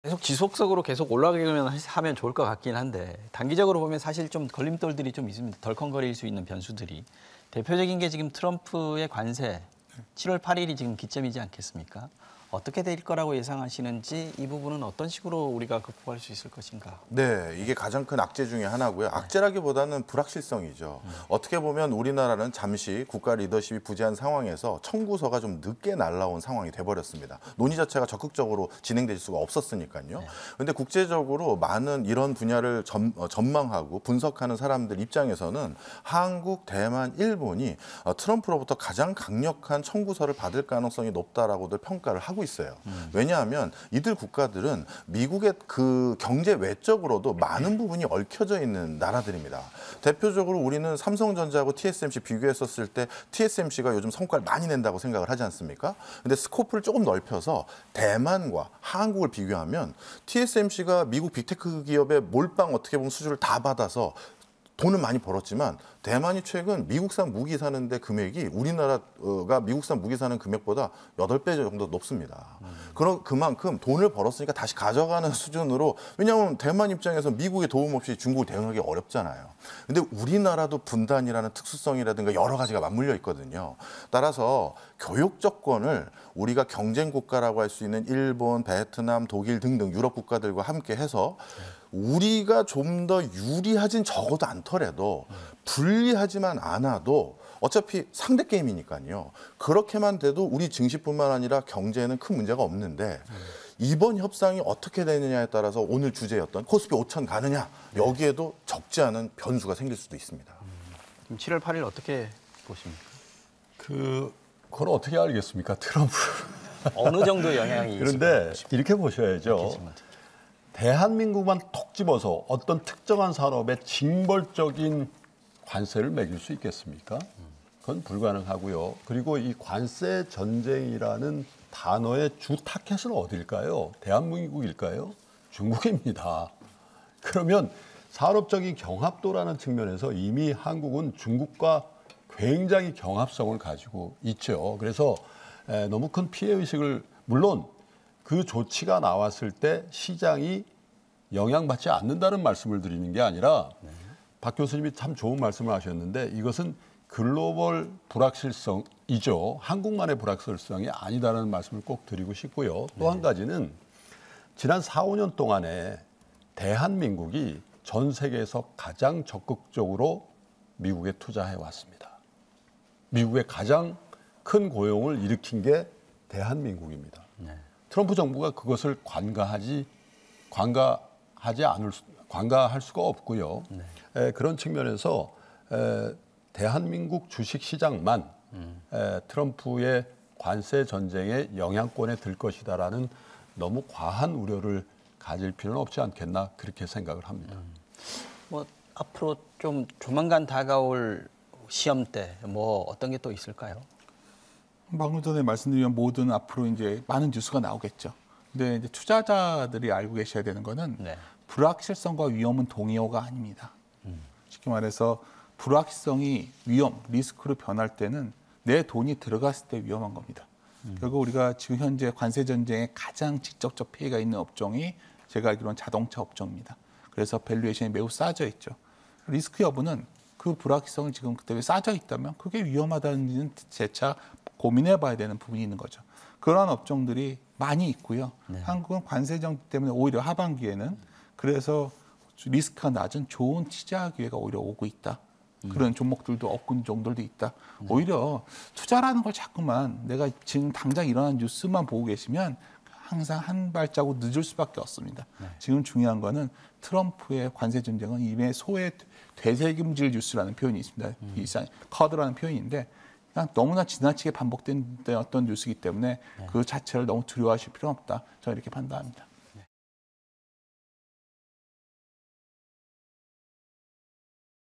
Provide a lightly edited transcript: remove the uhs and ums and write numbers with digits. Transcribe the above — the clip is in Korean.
계속 지속적으로 계속 올라가기만 하면 좋을 것 같긴 한데 단기적으로 보면 사실 좀 걸림돌들이 좀 있으면 덜컹거릴 수 있는 변수들이 대표적인 게 지금 트럼프의 관세 7월 8일이 지금 기점이지 않겠습니까? 어떻게 될 거라고 예상하시는지 이 부분은 어떤 식으로 우리가 극복할 수 있을 것인가? 네, 이게 가장 큰 악재 중에 하나고요. 악재라기보다는 불확실성이죠. 어떻게 보면 우리나라는 잠시 국가 리더십이 부재한 상황에서 청구서가 좀 늦게 날라온 상황이 돼버렸습니다. 논의 자체가 적극적으로 진행될 수가 없었으니까요. 그런데 국제적으로 많은 이런 분야를 전망하고 분석하는 사람들 입장에서는 한국, 대만, 일본이 트럼프로부터 가장 강력한 청구서를 받을 가능성이 높다라고들 평가를 하고 있어요. 왜냐하면 이들 국가들은 미국의 그 경제 외적으로도 많은 부분이 얽혀져 있는 나라들입니다. 대표적으로 우리는 삼성전자하고 TSMC 비교했었을 때 TSMC가 요즘 성과를 많이 낸다고 생각을 하지 않습니까? 근데 스코프를 조금 넓혀서 대만과 한국을 비교하면 TSMC가 미국 빅테크 기업의 몰빵 어떻게 보면 수주를 다 받아서 돈은 많이 벌었지만 대만이 최근 미국산 무기 사는데 금액이 우리나라가 미국산 무기 사는 금액보다 8배 정도 높습니다. 그만큼 돈을 벌었으니까 다시 가져가는 수준으로, 왜냐하면 대만 입장에서 미국의 도움 없이 중국을 대응하기 어렵잖아요. 근데 우리나라도 분단이라는 특수성이라든가 여러 가지가 맞물려 있거든요. 따라서 교육 조건을 우리가 경쟁 국가라고 할 수 있는 일본, 베트남, 독일 등등 유럽 국가들과 함께 해서 우리가 좀 더 유리하진 적어도 않더라도 불리하지만 않아도 어차피 상대 게임이니까요. 그렇게만 돼도 우리 증시뿐만 아니라 경제에는 큰 문제가 없는데 이번 협상이 어떻게 되느냐에 따라서 오늘 주제였던 코스피 5천 가느냐, 여기에도 적지 않은 변수가 생길 수도 있습니다. 그럼 7월 8일 어떻게 보십니까? 그걸 어떻게 알겠습니까? 트럼프. 어느 정도 영향이 그런데 이렇게 보셔야죠. 대한민국만 톡 집어서 어떤 특정한 산업에 징벌적인 관세를 매길 수 있겠습니까? 그건 불가능하고요. 그리고 이 관세 전쟁이라는 단어의 주 타켓은 어딜까요? 대한민국일까요? 중국입니다. 그러면 산업적인 경합도라는 측면에서 이미 한국은 중국과 굉장히 경합성을 가지고 있죠. 그래서 너무 큰 피해의식을, 물론 그 조치가 나왔을 때 시장이 영향받지 않는다는 말씀을 드리는 게 아니라 박 교수님이 참 좋은 말씀을 하셨는데 이것은 글로벌 불확실성이죠. 한국만의 불확실성이 아니다라는 말씀을 꼭 드리고 싶고요. 또 한 가지는 지난 4, 5년 동안에 대한민국이 전 세계에서 가장 적극적으로 미국에 투자해 왔습니다. 미국의 가장 큰 고용을 일으킨 게 대한민국입니다. 트럼프 정부가 그것을 관가할 수가 없고요. 그런 측면에서 대한민국 주식시장만 트럼프의 관세 전쟁의 영향권에 들 것이다라는 너무 과한 우려를 가질 필요는 없지 않겠나, 그렇게 생각을 합니다. 뭐 앞으로 좀 조만간 다가올 시험대 뭐 어떤 게 또 있을까요? 방금 전에 말씀드린 모든 앞으로 이제 많은 뉴스가 나오겠죠. 근데 이제 투자자들이 알고 계셔야 되는 거는 불확실성과 위험은 동의어가 아닙니다. 쉽게 말해서 불확실성이 위험, 리스크로 변할 때는 내 돈이 들어갔을 때 위험한 겁니다. 결국 우리가 지금 현재 관세 전쟁에 가장 직접적 피해가 있는 업종이 제가 알기로는 자동차 업종입니다. 그래서 밸류에이션이 매우 싸져 있죠. 리스크 여부는 그 불확실성이 지금 그때 싸져 있다면 그게 위험하다는 재차 고민해 봐야 되는 부분이 있는 거죠. 그러한 업종들이 많이 있고요. 한국은 관세 정책 때문에 오히려 하반기에는 그래서 리스크가 낮은 좋은 투자 기회가 오히려 오고 있다. 그런 종목들도 없군 정도도 있다. 오히려 투자라는 걸 자꾸만 내가 지금 당장 일어난 뉴스만 보고 계시면 항상 한 발자국 늦을 수밖에 없습니다. 지금 중요한 거는 트럼프의 관세 전쟁은 이미 소의 되새김질 뉴스라는 표현이 있습니다. 커드라는 표현인데 그냥 너무나 지나치게 반복된 어떤 뉴스이기 때문에 그 자체를 너무 두려워하실 필요는 없다. 저는 이렇게 판단합니다.